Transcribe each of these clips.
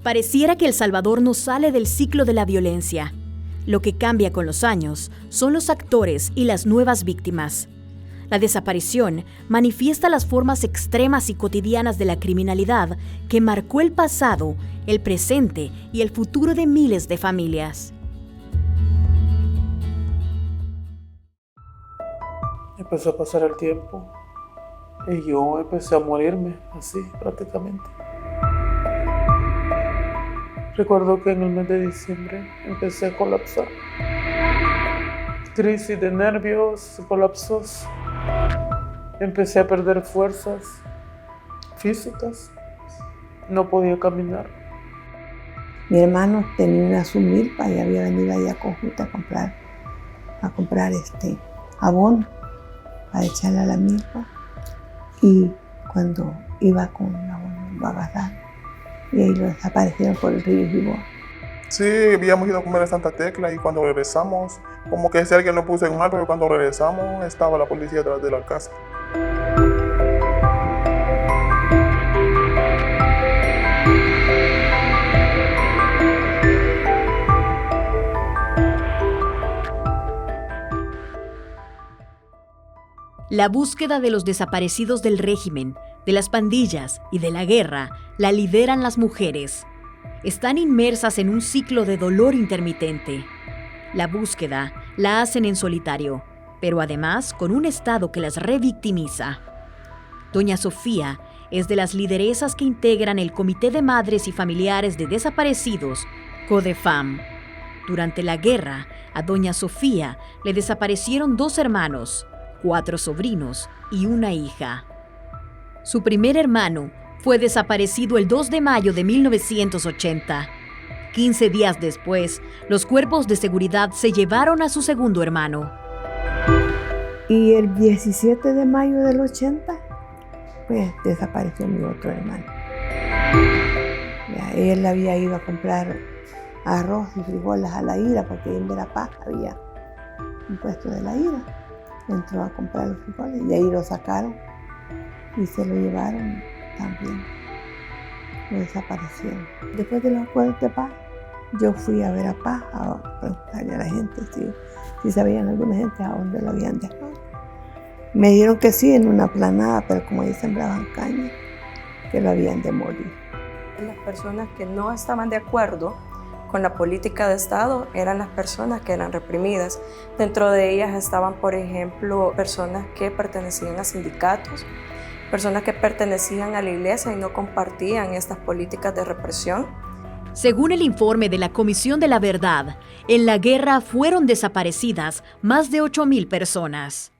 Pareciera que El Salvador no sale del ciclo de la violencia. Lo que cambia con los años son los actores y las nuevas víctimas. La desaparición manifiesta las formas extremas y cotidianas de la criminalidad que marcó el pasado, el presente y el futuro de miles de familias. Empezó a pasar el tiempo y yo empecé a morirme, así prácticamente. Recuerdo que en el mes de diciembre empecé a colapsar. Crisis de nervios, colapsos. Empecé a perder fuerzas físicas. No podía caminar. Mi hermano tenía una submilpa y había venido ahí a Conjunta a comprar abono para echarle a la milpa. Y cuando iba con el abono lo agarraron y ahí lo desaparecieron por el río Jibón. Sí, habíamos ido a comer a Santa Tecla y cuando regresamos, como que si alguien lo puso en mal, pero cuando regresamos estaba la policía detrás de la casa. La búsqueda de los desaparecidos del régimen, de las pandillas y de la guerra la lideran las mujeres. Están inmersas en un ciclo de dolor intermitente. La búsqueda la hacen en solitario, pero además con un Estado que las revictimiza. Doña Sofía es de las lideresas que integran el Comité de Madres y Familiares de Desaparecidos, CODEFAM. Durante la guerra, a Doña Sofía le desaparecieron 2 hermanos, 4 sobrinos y una hija. Su primer hermano fue desaparecido el 2 de mayo de 1980. 15 días después, los cuerpos de seguridad se llevaron a su segundo hermano. Y el 17 de mayo del 80, pues desapareció mi otro hermano. Ya, él había ido a comprar arroz y frijoles a La Ira, porque en Verapaz había un puesto de La Ira. Entró a comprar los frijoles y ahí lo sacaron y se lo llevaron también. Lo desaparecieron. Después de los acuerdos de paz, yo fui a Verapaz a preguntarle a la gente si sabían alguna gente a dónde lo habían dejado. Me dijeron que sí, en una planada, pero como ahí sembraban caña, que lo habían de morir. Las personas que no estaban de acuerdo con la política de Estado eran las personas que eran reprimidas. Dentro de ellas estaban, por ejemplo, personas que pertenecían a sindicatos, personas que pertenecían a la iglesia y no compartían estas políticas de represión. Según el informe de la Comisión de la Verdad, en la guerra fueron desaparecidas más de 8,000 personas.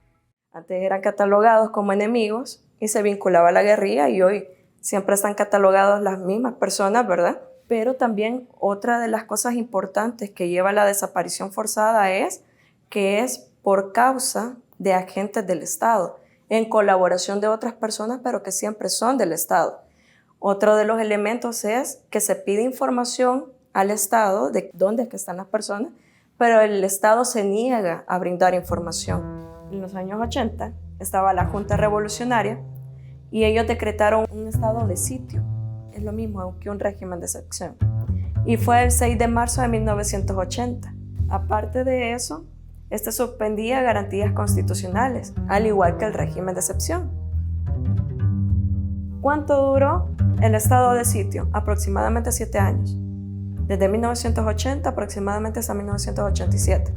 Antes eran catalogados como enemigos y se vinculaba a la guerrilla y hoy siempre están catalogados las mismas personas, ¿verdad? Pero también otra de las cosas importantes que lleva a la desaparición forzada es que es por causa de agentes del Estado, en colaboración de otras personas, pero que siempre son del Estado. Otro de los elementos es que se pide información al Estado de dónde es que están las personas, pero el Estado se niega a brindar información. En los años 80 estaba la Junta Revolucionaria y ellos decretaron un estado de sitio. Es lo mismo que un régimen de excepción. Y fue el 6 de marzo de 1980. Aparte de eso, este suspendía garantías constitucionales, al igual que el régimen de excepción. ¿Cuánto duró el estado de sitio? Aproximadamente 7 años. Desde 1980 aproximadamente hasta 1987.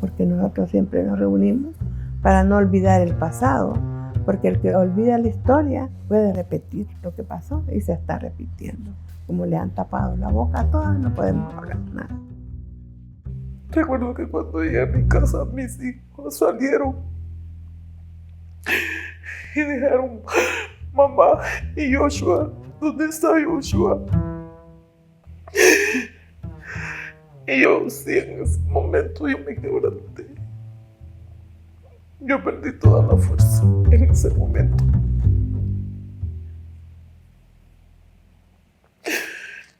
Porque nosotros siempre nos reunimos para no olvidar el pasado. Porque el que olvida la historia puede repetir lo que pasó y se está repitiendo. Como le han tapado la boca a todas, no podemos hablar nada. Recuerdo que cuando llegué a mi casa, mis hijos salieron y dejaron mamá y Joshua. ¿Dónde está Joshua? Y yo sí, en ese momento yo me quebranté. Yo perdí toda la fuerza en ese momento.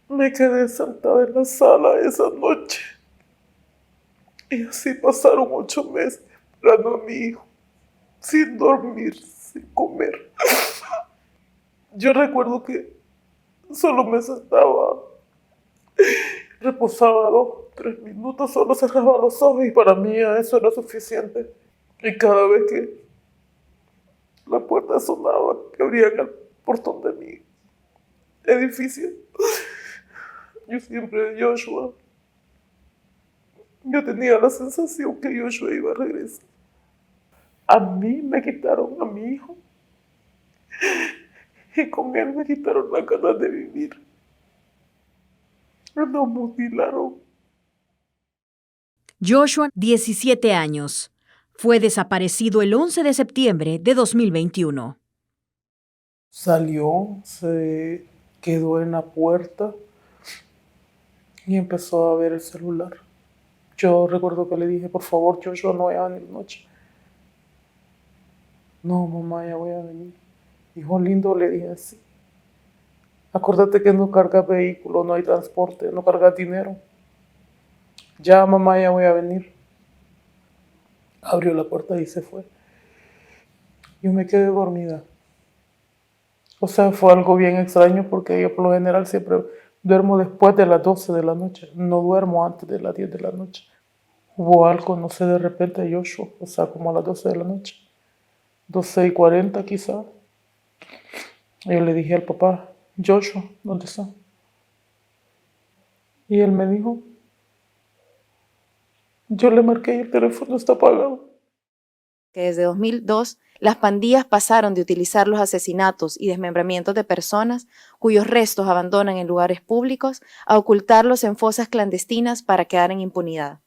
Me quedé sentada en la sala esa noche. Y así pasaron 8 meses esperando a mi hijo, sin dormir, sin comer. Yo recuerdo que Solo me sentaba, reposaba 2, 3 minutos, solo cerraba los ojos y para mí ya eso era suficiente. Y cada vez que la puerta sonaba, que abrían el portón de mi edificio, yo siempre, Joshua, yo tenía la sensación que Joshua iba a regresar. A mí me quitaron a mi hijo y con él me quitaron la ganas de vivir. Nos mutilaron. Joshua, 17 años, fue desaparecido el 11 de septiembre de 2021. Salió, se quedó en la puerta y empezó a ver el celular. Yo recuerdo que le dije, por favor, Joshua, no vaya a venir noche. No, mamá, ya voy a venir. Hijo lindo, le dije así. Acuérdate que no cargas vehículo, no hay transporte, no cargas dinero. Ya, mamá, ya voy a venir. Abrió la puerta y se fue. Yo me quedé dormida. O sea, fue algo bien extraño porque yo por lo general siempre duermo después de las 12 de la noche. No duermo antes de las 10 de la noche. Hubo algo, no sé, de repente Joshua, o sea, como a las 12 de la noche. 12:40 quizá. Yo le dije al papá, Joshua, ¿dónde está? Y él me dijo, yo le marqué y el teléfono está apagado. Que desde 2002 las pandillas pasaron de utilizar los asesinatos y desmembramientos de personas cuyos restos abandonan en lugares públicos a ocultarlos en fosas clandestinas para quedar en impunidad.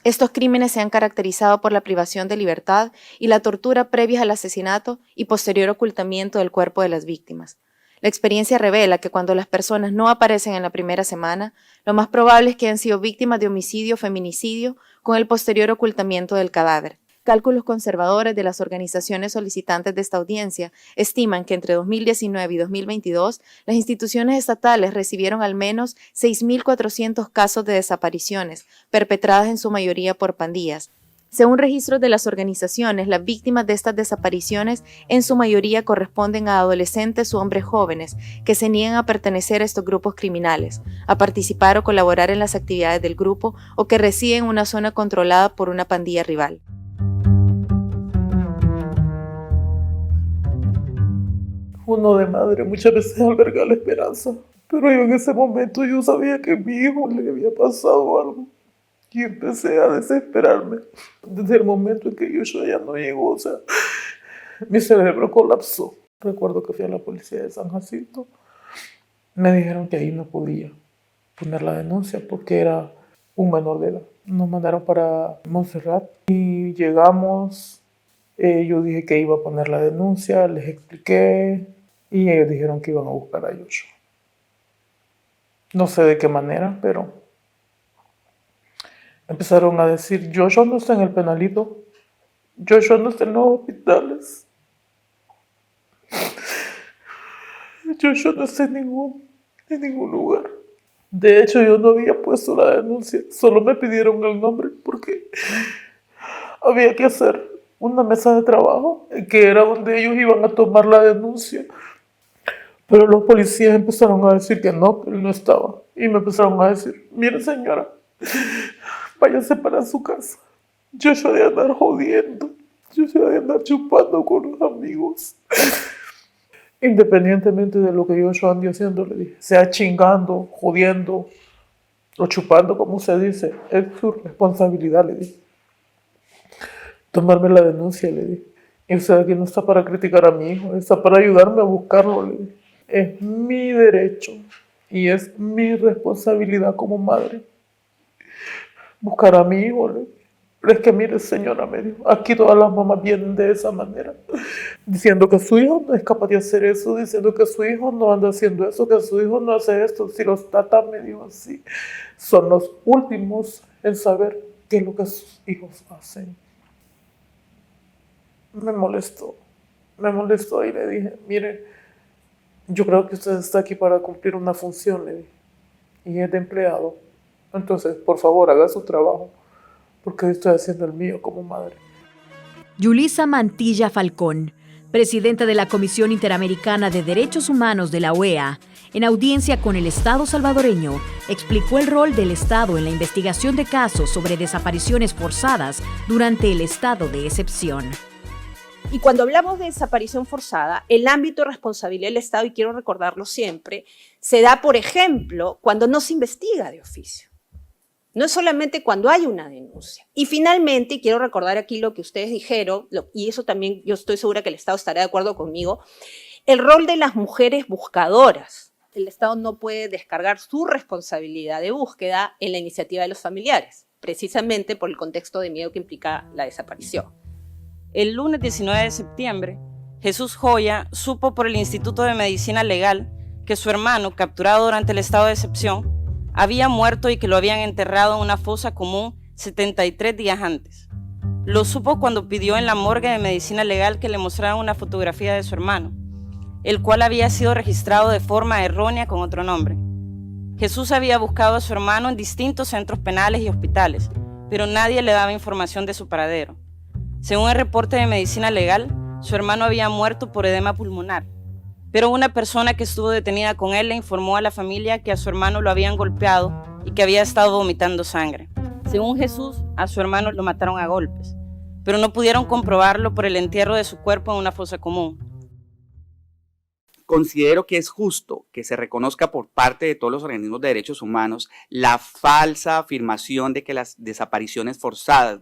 Estos crímenes se han caracterizado por la privación de libertad y la tortura previas al asesinato y posterior ocultamiento del cuerpo de las víctimas. La experiencia revela que cuando las personas no aparecen en la primera semana, lo más probable es que hayan sido víctimas de homicidio o feminicidio con el posterior ocultamiento del cadáver. Cálculos conservadores de las organizaciones solicitantes de esta audiencia estiman que entre 2019 y 2022 las instituciones estatales recibieron al menos 6.400 casos de desapariciones, perpetradas en su mayoría por pandillas. Según registros de las organizaciones, las víctimas de estas desapariciones en su mayoría corresponden a adolescentes u hombres jóvenes que se niegan a pertenecer a estos grupos criminales, a participar o colaborar en las actividades del grupo o que residen en una zona controlada por una pandilla rival. Uno de madre muchas veces alberga la esperanza, pero yo en ese momento yo sabía que a mi hijo le había pasado algo y empecé a desesperarme. Desde el momento en que Joshua ya no llegó, o sea, mi cerebro colapsó. Recuerdo que fui a la policía de San Jacinto, me dijeron que ahí no podía poner la denuncia porque era un menor de edad. Nos mandaron para Montserrat y llegamos. Yo dije que iba a poner la denuncia, les expliqué y ellos dijeron que iban a buscar a Joshua. No sé de qué manera, pero empezaron a decir, Joshua no está en el penalito, Joshua no está en los hospitales, Joshua no está en ningún lugar. De hecho, yo no había puesto la denuncia, solo me pidieron el nombre porque había que hacer una mesa de trabajo, que era donde ellos iban a tomar la denuncia. Pero los policías empezaron a decir que no, que él no estaba. Y me empezaron a decir, mire señora, váyase para su casa. Yo soy de andar jodiendo, yo soy de andar chupando con los amigos. Independientemente de lo que yo ande haciendo, le dije, sea chingando, jodiendo o chupando, como se dice, es su responsabilidad, le dije. Tomarme la denuncia, le dije. Y usted aquí no está para criticar a mi hijo, está para ayudarme a buscarlo, le dije. Es mi derecho y es mi responsabilidad como madre buscar a mi hijo, le dije. Pero es que mire, señora, me dijo, aquí todas las mamás vienen de esa manera, diciendo que su hijo no es capaz de hacer eso, diciendo que su hijo no anda haciendo eso, que su hijo no hace esto. Si los tatas, me dijo así, son los últimos en saber qué es lo que sus hijos hacen. Me molestó y le dije, mire, yo creo que usted está aquí para cumplir una función, le dije, y es de empleado. Entonces, por favor, haga su trabajo, porque yo estoy haciendo el mío como madre. Yulisa Mantilla Falcón, presidenta de la Comisión Interamericana de Derechos Humanos de la OEA, en audiencia con el Estado salvadoreño, explicó el rol del Estado en la investigación de casos sobre desapariciones forzadas durante el estado de excepción. Y cuando hablamos de desaparición forzada, el ámbito de responsabilidad del Estado, y quiero recordarlo siempre, se da, por ejemplo, cuando no se investiga de oficio. No es solamente cuando hay una denuncia. Y finalmente, quiero recordar aquí lo que ustedes dijeron, y eso también yo estoy segura que el Estado estará de acuerdo conmigo, el rol de las mujeres buscadoras. El Estado no puede descargar su responsabilidad de búsqueda en la iniciativa de los familiares, precisamente por el contexto de miedo que implica la desaparición. El lunes 19 de septiembre, Jesús Joya supo por el Instituto de Medicina Legal que su hermano, capturado durante el estado de excepción, había muerto y que lo habían enterrado en una fosa común 73 días antes. Lo supo cuando pidió en la morgue de Medicina Legal que le mostraran una fotografía de su hermano, el cual había sido registrado de forma errónea con otro nombre. Jesús había buscado a su hermano en distintos centros penales y hospitales, pero nadie le daba información de su paradero. Según el reporte de Medicina Legal, su hermano había muerto por edema pulmonar, pero una persona que estuvo detenida con él le informó a la familia que a su hermano lo habían golpeado y que había estado vomitando sangre. Según Jesús, a su hermano lo mataron a golpes, pero no pudieron comprobarlo por el entierro de su cuerpo en una fosa común. Considero que es justo que se reconozca por parte de todos los organismos de derechos humanos la falsa afirmación de que las desapariciones forzadas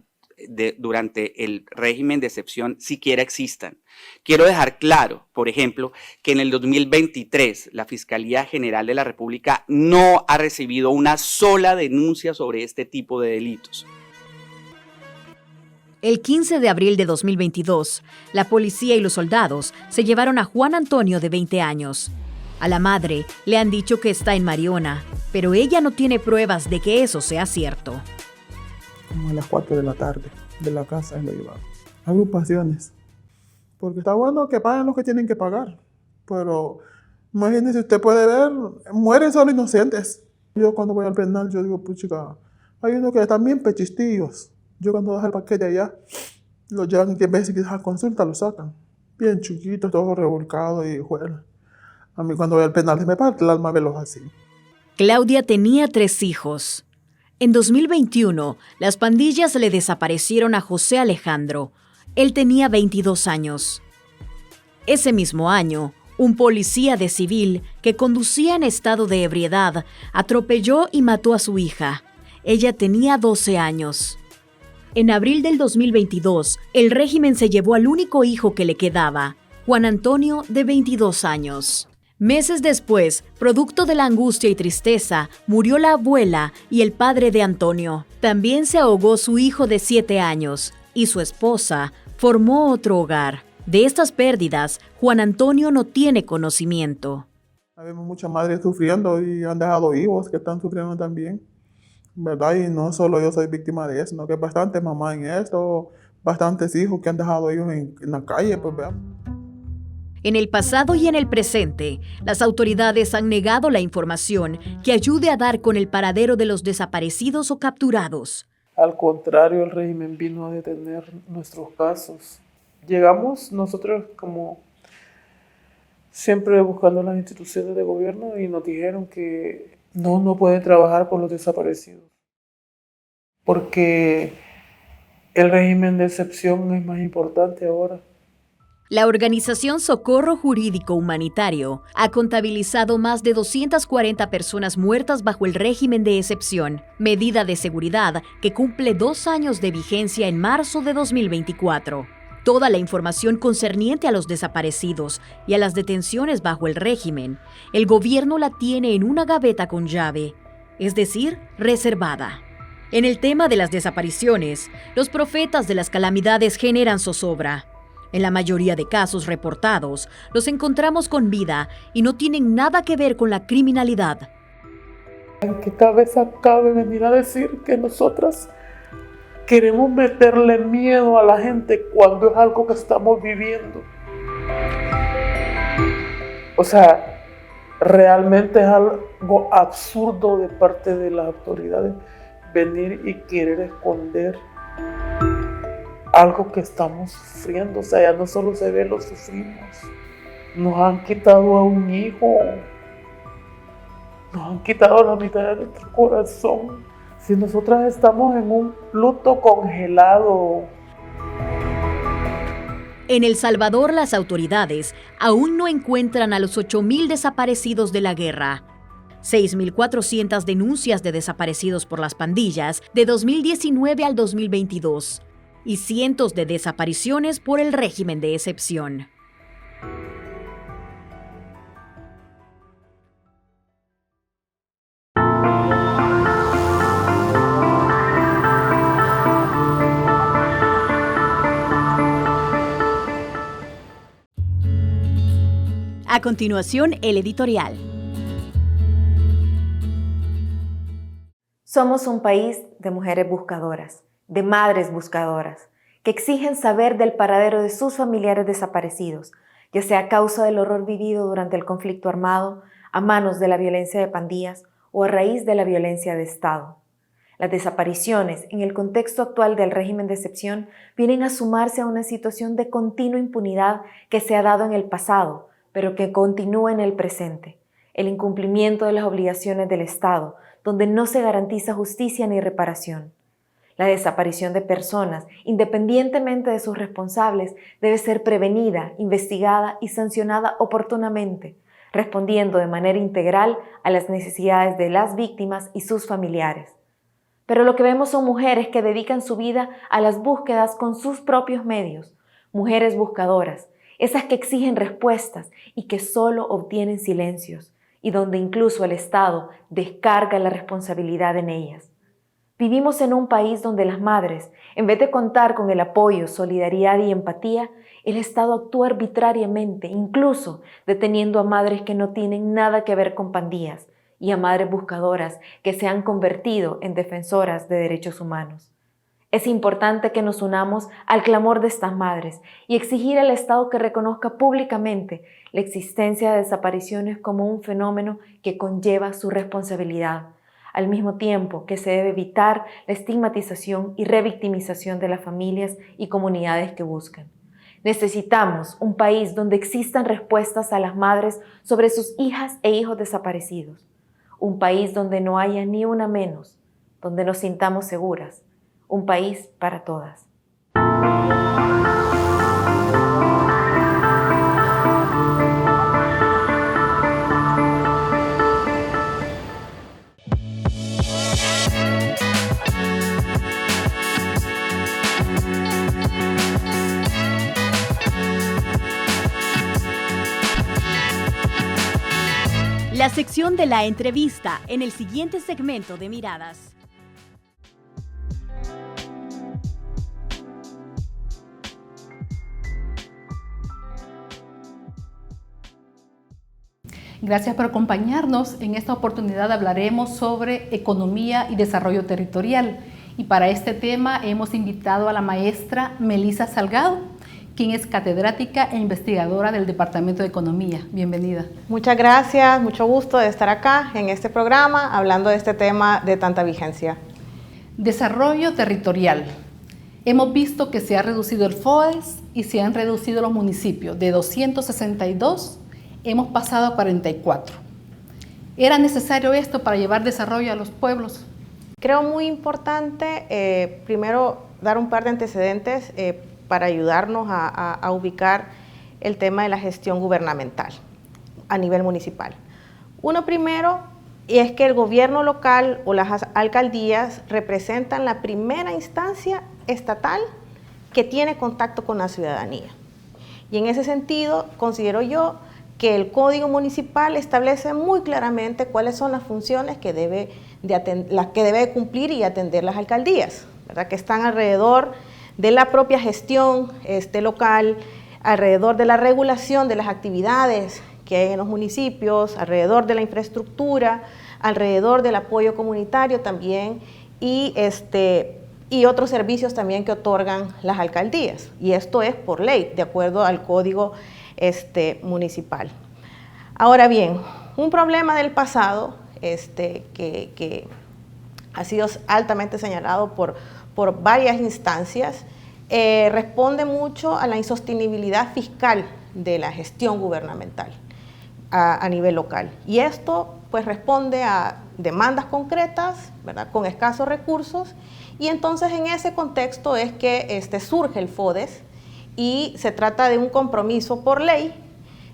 durante el régimen de excepción siquiera existan. Quiero dejar claro, por ejemplo, que en el 2023 la Fiscalía General de la República no ha recibido una sola denuncia sobre este tipo de delitos. El 15 de abril de 2022, la policía y los soldados se llevaron a Juan Antonio, de 20 años. A la madre le han dicho que está en Mariona, pero ella no tiene pruebas de que eso sea cierto. Como a las 4 de la tarde de la casa lo llevaron. Agrupaciones. Porque está bueno que paguen lo que tienen que pagar. Pero imagínense, usted puede ver, mueren solo inocentes. Yo cuando voy al penal, yo digo, pues chica, hay unos que están bien pechistillos. Yo cuando dejo el paquete allá, lo llevan y en vez de que a consulta lo sacan. Bien chiquitos, todos revolcados y juegan. A mí cuando voy al penal se me parte el alma verlos así. Claudia tenía 3 hijos. En 2021, las pandillas le desaparecieron a José Alejandro. Él tenía 22 años. Ese mismo año, un policía de civil que conducía en estado de ebriedad atropelló y mató a su hija. Ella tenía 12 años. En abril del 2022, el régimen se llevó al único hijo que le quedaba, Juan Antonio, de 22 años. Meses después, producto de la angustia y tristeza, murió la abuela y el padre de Antonio. También se ahogó su hijo de 7 años y su esposa formó otro hogar. De estas pérdidas, Juan Antonio no tiene conocimiento. Vemos muchas madres sufriendo y han dejado hijos que están sufriendo también, ¿verdad? Y no solo yo soy víctima de eso, sino que hay bastantes mamás en esto, bastantes hijos que han dejado hijos en la calle, pues vean. En el pasado y en el presente, las autoridades han negado la información que ayude a dar con el paradero de los desaparecidos o capturados. Al contrario, el régimen vino a detener nuestros casos. Llegamos nosotros como siempre buscando las instituciones de gobierno y nos dijeron que no pueden trabajar por los desaparecidos. Porque el régimen de excepción es más importante ahora. La organización Socorro Jurídico Humanitario ha contabilizado más de 240 personas muertas bajo el régimen de excepción, medida de seguridad que cumple 2 años de vigencia en marzo de 2024. Toda la información concerniente a los desaparecidos y a las detenciones bajo el régimen, el gobierno la tiene en una gaveta con llave, es decir, reservada. En el tema de las desapariciones, los profetas de las calamidades generan zozobra. En la mayoría de casos reportados, los encontramos con vida y no tienen nada que ver con la criminalidad. ¿En qué cabeza cabe venir a decir que nosotras queremos meterle miedo a la gente cuando es algo que estamos viviendo? O sea, realmente es algo absurdo de parte de las autoridades venir y querer esconder algo que estamos sufriendo. O sea, ya no solo se ve, lo sufrimos. Nos han quitado a un hijo nos han quitado la mitad de nuestro corazón. Si nosotras estamos en un luto congelado. En El Salvador, las autoridades aún no encuentran a los 8.000 desaparecidos de la guerra. 6.400 denuncias de desaparecidos por las pandillas de 2019 al 2022 y cientos de desapariciones por el régimen de excepción. A continuación, el editorial. Somos un país de mujeres buscadoras, de madres buscadoras, que exigen saber del paradero de sus familiares desaparecidos, ya sea a causa del horror vivido durante el conflicto armado, a manos de la violencia de pandillas o a raíz de la violencia de Estado. Las desapariciones, en el contexto actual del régimen de excepción, vienen a sumarse a una situación de continua impunidad que se ha dado en el pasado, pero que continúa en el presente. El incumplimiento de las obligaciones del Estado, donde no se garantiza justicia ni reparación. La desaparición de personas, independientemente de sus responsables, debe ser prevenida, investigada y sancionada oportunamente, respondiendo de manera integral a las necesidades de las víctimas y sus familiares. Pero lo que vemos son mujeres que dedican su vida a las búsquedas con sus propios medios, mujeres buscadoras, esas que exigen respuestas y que solo obtienen silencios, y donde incluso el Estado descarga la responsabilidad en ellas. Vivimos en un país donde las madres, en vez de contar con el apoyo, solidaridad y empatía, el Estado actúa arbitrariamente, incluso deteniendo a madres que no tienen nada que ver con pandillas y a madres buscadoras que se han convertido en defensoras de derechos humanos. Es importante que nos unamos al clamor de estas madres y exigir al Estado que reconozca públicamente la existencia de desapariciones como un fenómeno que conlleva su responsabilidad, al mismo tiempo que se debe evitar la estigmatización y revictimización de las familias y comunidades que buscan. Necesitamos un país donde existan respuestas a las madres sobre sus hijas e hijos desaparecidos, un país donde no haya ni una menos, donde nos sintamos seguras. Un país para todas. La sección de la entrevista en el siguiente segmento de Miradas. Gracias por acompañarnos. En esta oportunidad hablaremos sobre economía y desarrollo territorial. Y para este tema hemos invitado a la maestra Melissa Salgado, quien es catedrática e investigadora del Departamento de Economía. Bienvenida. Muchas gracias, mucho gusto de estar acá en este programa hablando de este tema de tanta vigencia. Desarrollo territorial. Hemos visto que se ha reducido el FOES y se han reducido los municipios de 262. Hemos pasado a 44. ¿Era necesario esto para llevar desarrollo a los pueblos? Creo muy importante, primero, dar un par de antecedentes para ayudarnos a ubicar el tema de la gestión gubernamental a nivel municipal. Uno primero, y es que el gobierno local o las alcaldías representan la primera instancia estatal que tiene contacto con la ciudadanía. Y en ese sentido, considero yo que el Código Municipal establece muy claramente cuáles son las funciones que debe cumplir y atender las alcaldías, ¿verdad? Que están alrededor de la propia gestión local, alrededor de la regulación de las actividades que hay en los municipios, alrededor de la infraestructura, alrededor del apoyo comunitario también y otros servicios también que otorgan las alcaldías. Y esto es por ley, de acuerdo al Código municipal. Ahora bien, un problema del pasado que ha sido altamente señalado por varias instancias, responde mucho a la insostenibilidad fiscal de la gestión gubernamental. a nivel local. Y esto pues responde a demandas concretas, ¿verdad?, con escasos recursos, y entonces en ese contexto es que surge el FODES, y se trata de un compromiso por ley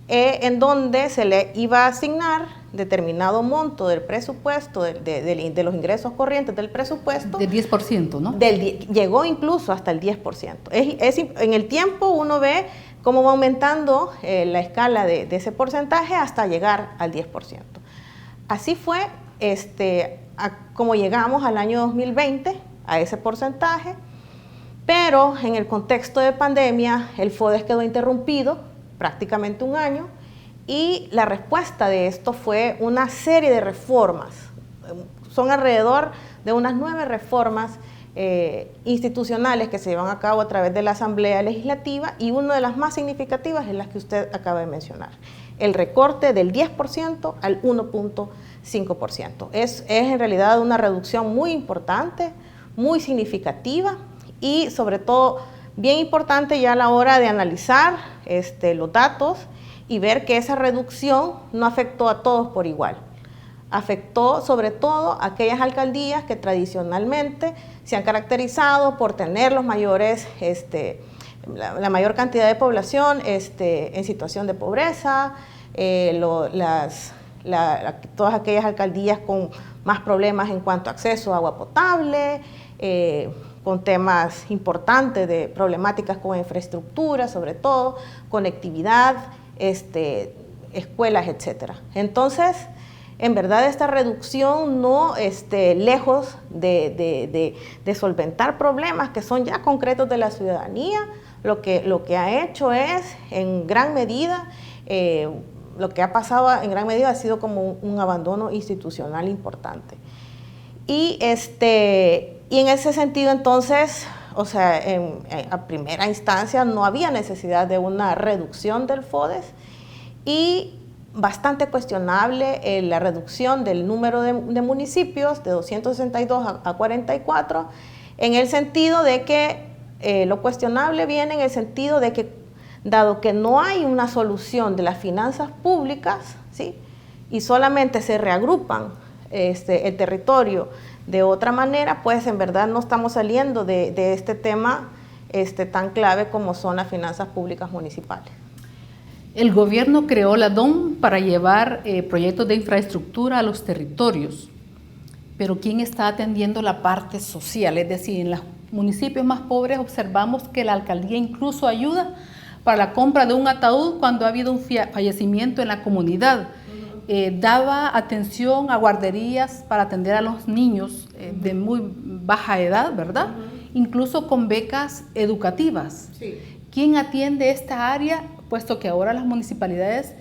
en donde se le iba a asignar determinado monto del presupuesto, de los ingresos corrientes del presupuesto. Del 10%, ¿no? Llegó incluso hasta el 10%. En el tiempo uno ve cómo va aumentando la escala de ese porcentaje hasta llegar al 10%. Así fue como llegamos al año 2020, a ese porcentaje, pero en el contexto de pandemia el FODES quedó interrumpido prácticamente un año, y la respuesta de esto fue una serie de reformas. Son alrededor de unas 9 reformas institucionales que se llevan a cabo a través de la Asamblea Legislativa, y una de las más significativas es la que usted acaba de mencionar, el recorte del 10% al 1.5%. Es en realidad una reducción muy importante, muy significativa, y sobre todo bien importante ya a la hora de analizar los datos y ver que esa reducción no afectó a todos por igual. Afectó sobre todo a aquellas alcaldías que tradicionalmente se han caracterizado por tener los mayores, la mayor cantidad de población en situación de pobreza, todas aquellas alcaldías con más problemas en cuanto a acceso a agua potable, con temas importantes de problemáticas con infraestructura, sobre todo, conectividad, escuelas, etcétera. Entonces, en verdad esta reducción no lejos de solventar problemas que son ya concretos de la ciudadanía, lo que ha hecho es, en gran medida, lo que ha pasado en gran medida ha sido como un abandono institucional importante. Y en ese sentido, entonces, o sea, a primera instancia no había necesidad de una reducción del FODES, y bastante cuestionable la reducción del número de municipios de 262 a 44, en el sentido de que lo cuestionable viene en el sentido de que, dado que no hay una solución de las finanzas públicas, ¿sí?, y solamente se reagrupan el territorio de otra manera, pues en verdad no estamos saliendo de este tema tan clave como son las finanzas públicas municipales. El gobierno creó la DOM para llevar proyectos de infraestructura a los territorios, pero ¿quién está atendiendo la parte social? Es decir, en los municipios más pobres observamos que la alcaldía incluso ayuda para la compra de un ataúd cuando ha habido un fallecimiento en la comunidad. Daba atención a guarderías para atender a los niños de muy baja edad, ¿verdad? Incluso con becas educativas. Sí. ¿Quién atiende esta área, puesto que ahora las municipalidades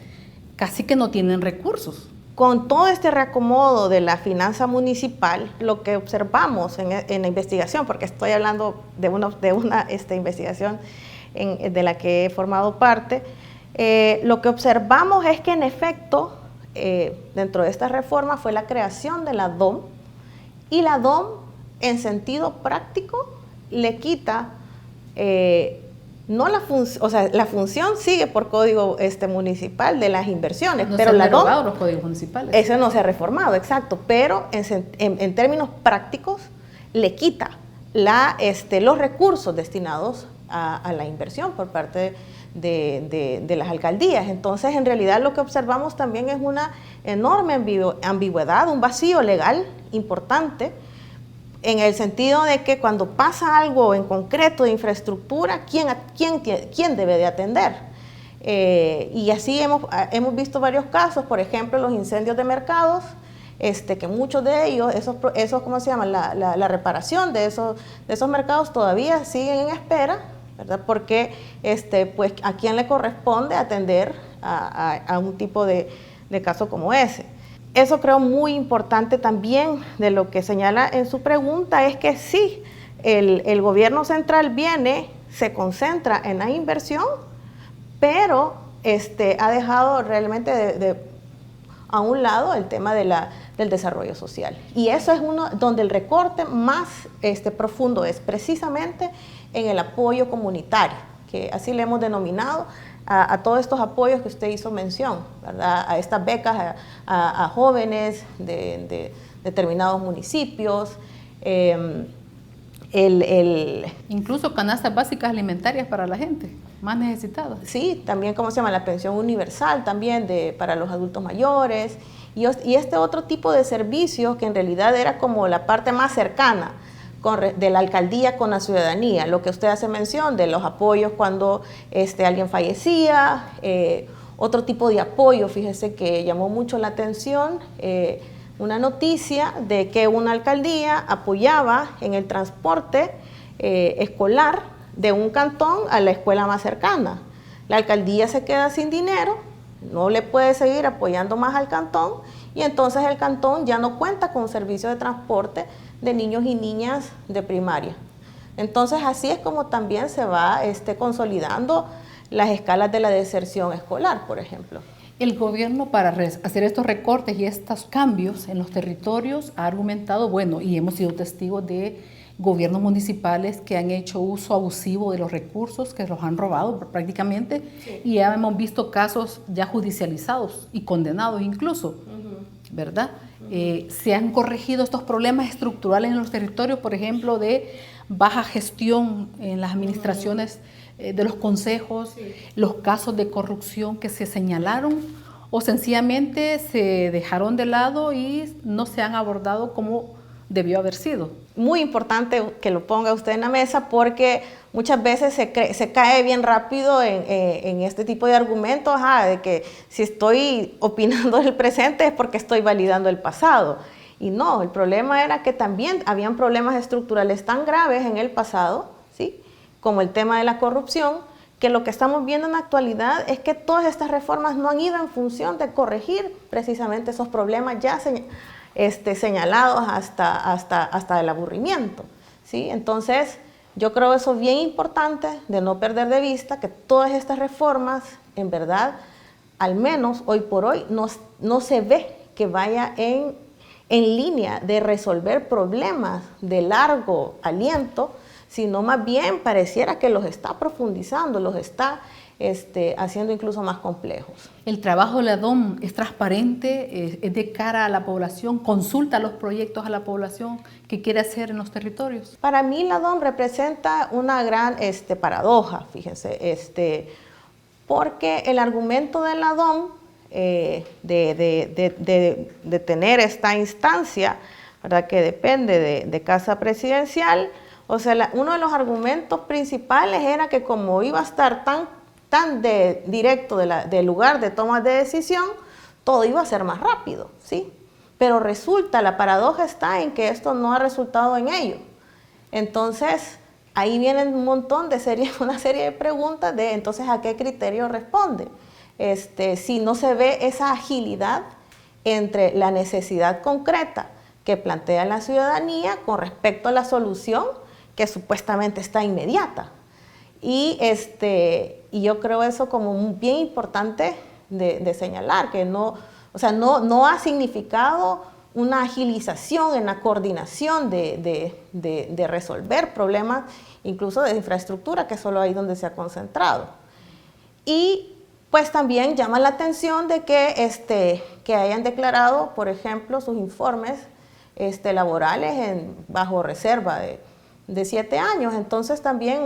casi que no tienen recursos? Con todo este reacomodo de la finanza municipal, lo que observamos en la investigación, porque estoy hablando de una investigación de la que he formado parte, lo que observamos es que en efecto, dentro de esta reforma fue la creación de la DOM, y la DOM en sentido práctico le quita no la función, o sea, la función sigue por código municipal de las inversiones, no pero se han la DOM, derogado los códigos municipales. Eso no se ha reformado, exacto, pero en términos prácticos le quita los recursos destinados a la inversión por parte de las alcaldías. Entonces, en realidad lo que observamos también es una enorme ambigüedad, un vacío legal importante, en el sentido de que cuando pasa algo en concreto de infraestructura, ¿quién debe de atender? Y así hemos visto varios casos, por ejemplo, los incendios de mercados, que muchos de ellos, esos ¿cómo se llama? La reparación de esos mercados todavía siguen en espera, ¿verdad? Porque pues, ¿a quién le corresponde atender a un tipo de caso como ese? Eso creo muy importante también de lo que señala en su pregunta, es que sí, el gobierno central viene, se concentra en la inversión, pero ha dejado realmente a un lado el tema del desarrollo social. Y eso es uno donde el recorte más profundo es precisamente en el apoyo comunitario, que así le hemos denominado a todos estos apoyos que usted hizo mención, ¿verdad? A estas becas a jóvenes de determinados municipios, incluso canastas básicas alimentarias para la gente más necesitada. Sí, también, ¿cómo se llama? La pensión universal también para los adultos mayores y este otro tipo de servicios que en realidad era como la parte más cercana de la alcaldía con la ciudadanía, lo que usted hace mención de los apoyos cuando alguien fallecía, otro tipo de apoyo, fíjese que llamó mucho la atención, una noticia de que una alcaldía apoyaba en el transporte escolar de un cantón a la escuela más cercana. La alcaldía se queda sin dinero, no le puede seguir apoyando más al cantón y entonces el cantón ya no cuenta con servicio de transporte de niños y niñas de primaria. Entonces así es como también se va consolidando las escalas de la deserción escolar, por ejemplo. El gobierno, para hacer estos recortes y estos cambios en los territorios, ha argumentado, bueno, y hemos sido testigos de gobiernos municipales que han hecho uso abusivo de los recursos, que los han robado prácticamente, sí. Y ya hemos visto casos ya judicializados y condenados incluso, ¿verdad? Se han corregido estos problemas estructurales en los territorios, por ejemplo, de baja gestión en las administraciones de los consejos, sí. Los casos de corrupción que se señalaron o sencillamente se dejaron de lado y no se han abordado como debió haber sido. Muy importante que lo ponga usted en la mesa porque muchas veces se cae bien rápido en este tipo de argumentos, de que si estoy opinando del presente es porque estoy validando el pasado. Y no, el problema era que también habían problemas estructurales tan graves en el pasado, ¿sí? Como el tema de la corrupción, que lo que estamos viendo en la actualidad es que todas estas reformas no han ido en función de corregir precisamente esos problemas ya señalados hasta el aburrimiento, ¿sí? Entonces, yo creo eso bien importante de no perder de vista que todas estas reformas, en verdad, al menos hoy por hoy, no se ve que vaya en línea de resolver problemas de largo aliento, sino más bien pareciera que los está profundizando, los está haciendo incluso más complejos. El trabajo de la DOM es transparente, es de cara a la población, consulta los proyectos a la población que quiere hacer en los territorios. Para mí la DOM representa una gran paradoja, fíjense, porque el argumento de la DOM de tener esta instancia, ¿verdad?, que depende de Casa Presidencial, o sea, uno de los argumentos principales era que como iba a estar tan directo del lugar de toma de decisión, todo iba a ser más rápido, ¿sí? Pero resulta, la paradoja está en que esto no ha resultado en ello. Entonces, ahí vienen un montón una serie de preguntas de, entonces, ¿a qué criterio responde? Si no se ve esa agilidad entre la necesidad concreta que plantea la ciudadanía con respecto a la solución que supuestamente está inmediata. Y yo creo eso como bien importante de señalar, que no ha significado una agilización en la coordinación de resolver problemas, incluso de infraestructura, que es solo ahí donde se ha concentrado. Y pues también llama la atención de que hayan declarado, por ejemplo, sus informes laborales bajo reserva de 7 años. Entonces también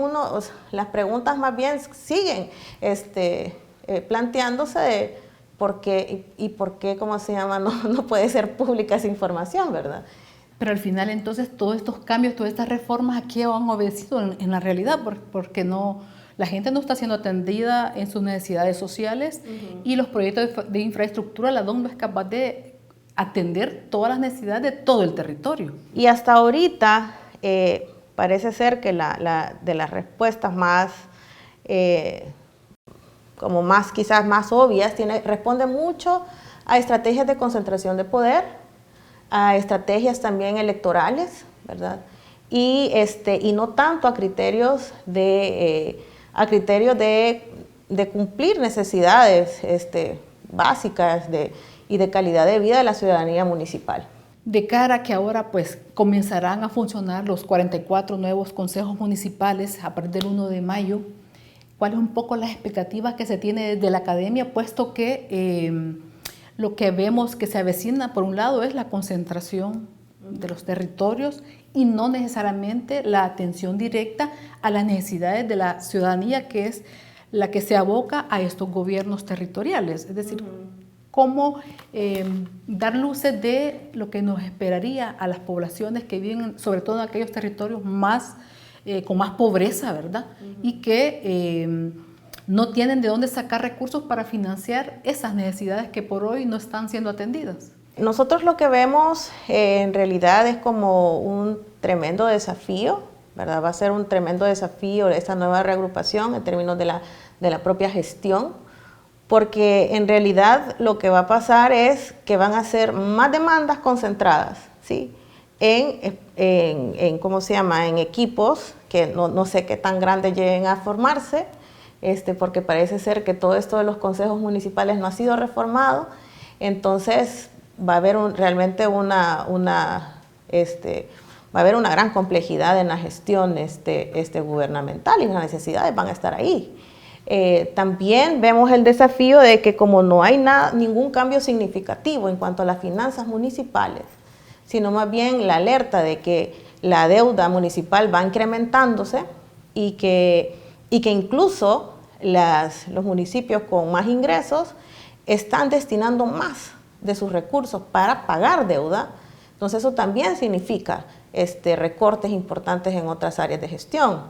las preguntas más bien siguen planteándose de por qué, ¿cómo se llama? No puede ser pública esa información, ¿verdad? Pero al final entonces todos estos cambios, todas estas reformas, ¿a qué han obedecido en la realidad? Porque la gente no está siendo atendida en sus necesidades sociales, y los proyectos de infraestructura, la DOM no es capaz de atender todas las necesidades de todo el territorio. Y hasta ahorita parece ser que de las respuestas más, quizás más obvias, responde mucho a estrategias de concentración de poder, a estrategias también electorales, ¿verdad? Y no tanto a criterios de cumplir necesidades básicas y de calidad de vida de la ciudadanía municipal. De cara a que ahora pues comenzarán a funcionar los 44 nuevos consejos municipales a partir del 1 de mayo, cuáles un poco las expectativas que se tiene desde la academia, puesto que lo que vemos que se avecina, por un lado, es la concentración de los territorios y no necesariamente la atención directa a las necesidades de la ciudadanía, que es la que se aboca a estos gobiernos territoriales. Es decir, cómo dar luces de lo que nos esperaría a las poblaciones que viven, sobre todo en aquellos territorios más, con más pobreza, ¿verdad? Y que no tienen de dónde sacar recursos para financiar esas necesidades que por hoy no están siendo atendidas. Nosotros lo que vemos en realidad es como un tremendo desafío, ¿verdad? Va a ser un tremendo desafío esta nueva reagrupación en términos de la propia gestión, porque en realidad lo que va a pasar es que van a ser más demandas concentradas, ¿sí? ¿Cómo se llama? En equipos que no sé qué tan grandes lleguen a formarse, porque parece ser que todo esto de los consejos municipales no ha sido reformado. Entonces va a haber realmente va a haber una gran complejidad en la gestión gubernamental y las necesidades van a estar ahí. También vemos el desafío de que como no hay ningún cambio significativo en cuanto a las finanzas municipales, sino más bien la alerta de que la deuda municipal va incrementándose y que incluso los municipios con más ingresos están destinando más de sus recursos para pagar deuda. Entonces eso también significa recortes importantes en otras áreas de gestión.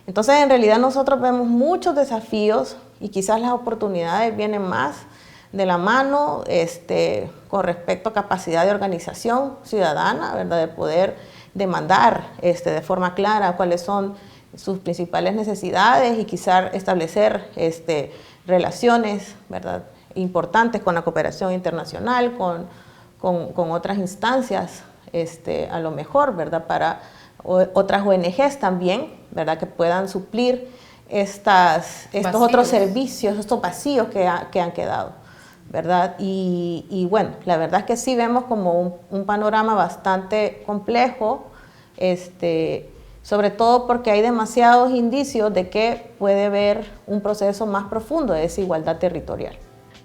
Entonces en realidad nosotros vemos muchos desafíos y quizás las oportunidades vienen más de la mano con respecto a capacidad de organización ciudadana, ¿verdad? De poder demandar de forma clara cuáles son sus principales necesidades y quizás establecer relaciones, ¿verdad?, importantes con la cooperación internacional, con otras instancias, a lo mejor, ¿verdad?, para otras ONGs también, ¿verdad?, que puedan suplir estos otros servicios, estos vacíos que han quedado, ¿verdad? Y bueno, la verdad es que sí vemos como un panorama bastante complejo, sobre todo porque hay demasiados indicios de que puede haber un proceso más profundo de desigualdad territorial.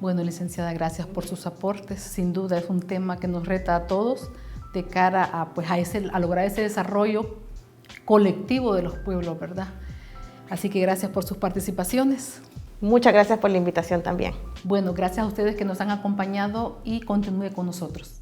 Bueno, licenciada, gracias por sus aportes. Sin duda es un tema que nos reta a todos de cara a lograr ese desarrollo colectivo de los pueblos, ¿verdad? Así que gracias por sus participaciones. Muchas gracias por la invitación también. Bueno, gracias a ustedes que nos han acompañado y continúe con nosotros.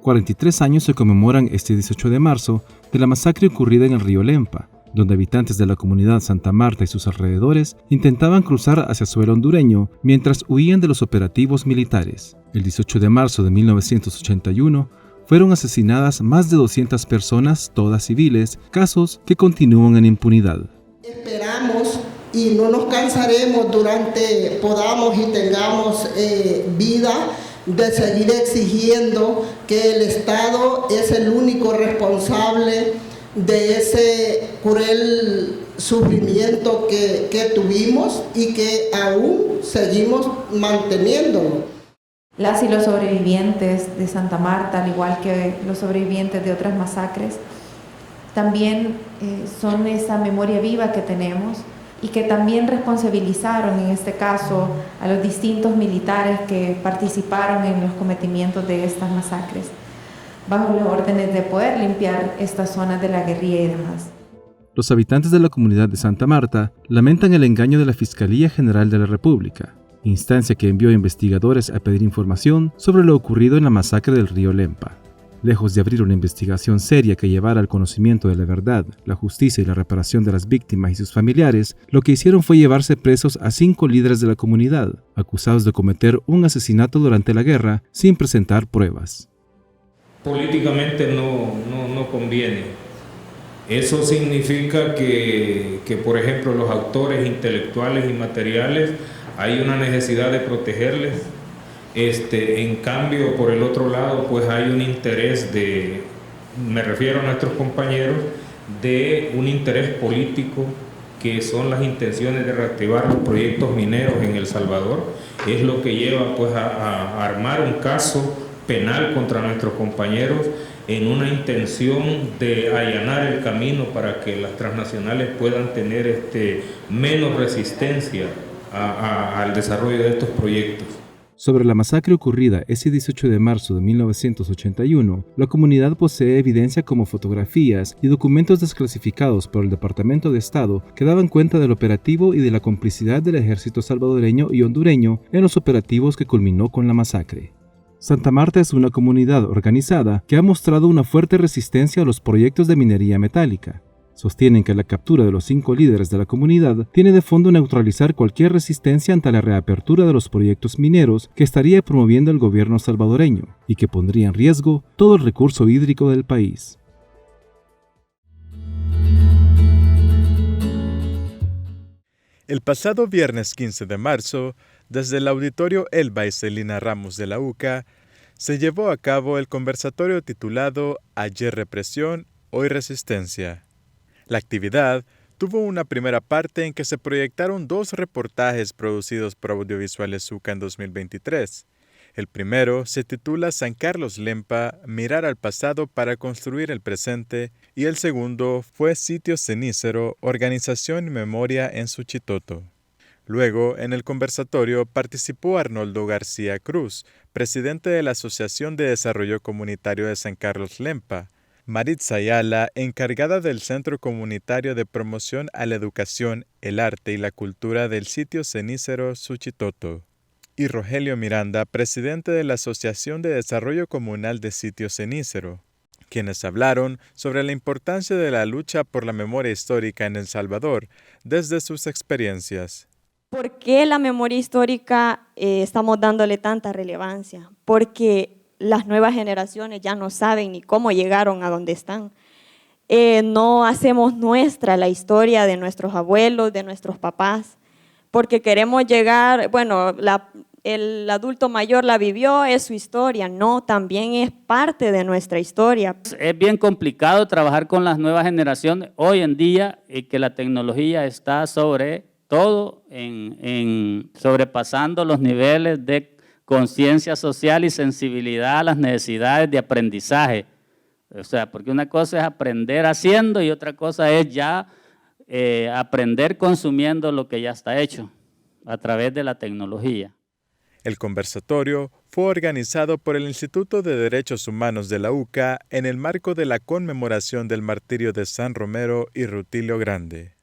43 años se conmemoran este 18 de marzo de la masacre ocurrida en el río Lempa, donde habitantes de la comunidad Santa Marta y sus alrededores intentaban cruzar hacia suelo hondureño mientras huían de los operativos militares. El 18 de marzo de 1981 fueron asesinadas más de 200 personas, todas civiles, casos que continúan en impunidad. Esperamos y no nos cansaremos durante podamos y tengamos vida de seguir exigiendo que el Estado es el único responsable de ese cruel sufrimiento que tuvimos y que aún seguimos manteniéndolo. Las y los sobrevivientes de Santa Marta, al igual que los sobrevivientes de otras masacres, también son esa memoria viva que tenemos y que también responsabilizaron, en este caso, a los distintos militares que participaron en los cometimientos de estas masacres, bajo las órdenes de poder limpiar estas zonas de la guerrilla y demás. Los habitantes de la comunidad de Santa Marta lamentan el engaño de la Fiscalía General de la República, instancia que envió investigadores a pedir información sobre lo ocurrido en la masacre del río Lempa. Lejos de abrir una investigación seria que llevara al conocimiento de la verdad, la justicia y la reparación de las víctimas y sus familiares, lo que hicieron fue llevarse presos a 5 líderes de la comunidad, acusados de cometer un asesinato durante la guerra sin presentar pruebas. Políticamente no conviene. Eso significa que, por ejemplo, los autores intelectuales y materiales, hay una necesidad de protegerles. En cambio, por el otro lado, pues hay un interés me refiero a nuestros compañeros, de un interés político, que son las intenciones de reactivar los proyectos mineros en El Salvador. Es lo que lleva pues a armar un caso penal contra nuestros compañeros en una intención de allanar el camino para que las transnacionales puedan tener menos resistencia al desarrollo de estos proyectos. Sobre la masacre ocurrida ese 18 de marzo de 1981, la comunidad posee evidencia como fotografías y documentos desclasificados por el Departamento de Estado que daban cuenta del operativo y de la complicidad del ejército salvadoreño y hondureño en los operativos que culminó con la masacre. Santa Marta es una comunidad organizada que ha mostrado una fuerte resistencia a los proyectos de minería metálica. Sostienen que la captura de los 5 líderes de la comunidad tiene de fondo neutralizar cualquier resistencia ante la reapertura de los proyectos mineros que estaría promoviendo el gobierno salvadoreño y que pondría en riesgo todo el recurso hídrico del país. El pasado viernes 15 de marzo, desde el Auditorio Elba y Celina Ramos de la UCA, se llevó a cabo el conversatorio titulado Ayer Represión, Hoy Resistencia. La actividad tuvo una primera parte en que se proyectaron 2 reportajes producidos por Audiovisuales UCA en 2023. El primero se titula San Carlos Lempa, mirar al pasado para construir el presente, y el segundo fue Sitio Cenícero, organización y memoria en Suchitoto. Luego, en el conversatorio participó Arnoldo García Cruz, presidente de la Asociación de Desarrollo Comunitario de San Carlos Lempa, Maritza Ayala, encargada del Centro Comunitario de Promoción a la Educación, el Arte y la Cultura del Sitio Cenícero Suchitoto, y Rogelio Miranda, presidente de la Asociación de Desarrollo Comunal de Sitio Cenícero, quienes hablaron sobre la importancia de la lucha por la memoria histórica en El Salvador desde sus experiencias. ¿Por qué la memoria histórica estamos dándole tanta relevancia? Porque las nuevas generaciones ya no saben ni cómo llegaron a donde están. No hacemos nuestra la historia de nuestros abuelos, de nuestros papás, porque queremos llegar, bueno, el adulto mayor la vivió, es su historia. No, también es parte de nuestra historia. Es bien complicado trabajar con las nuevas generaciones hoy en día y que la tecnología está sobre todo, sobrepasando los niveles de conciencia social y sensibilidad a las necesidades de aprendizaje. O sea, porque una cosa es aprender haciendo y otra cosa es ya aprender consumiendo lo que ya está hecho a través de la tecnología. El conversatorio fue organizado por el Instituto de Derechos Humanos de la UCA en el marco de la conmemoración del martirio de San Romero y Rutilio Grande.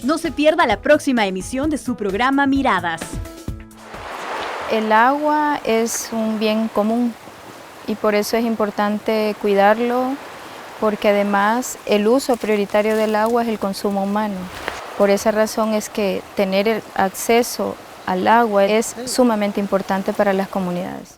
No se pierda la próxima emisión de su programa Miradas. El agua es un bien común y por eso es importante cuidarlo, porque además el uso prioritario del agua es el consumo humano. Por esa razón es que tener el acceso al agua es sumamente importante para las comunidades.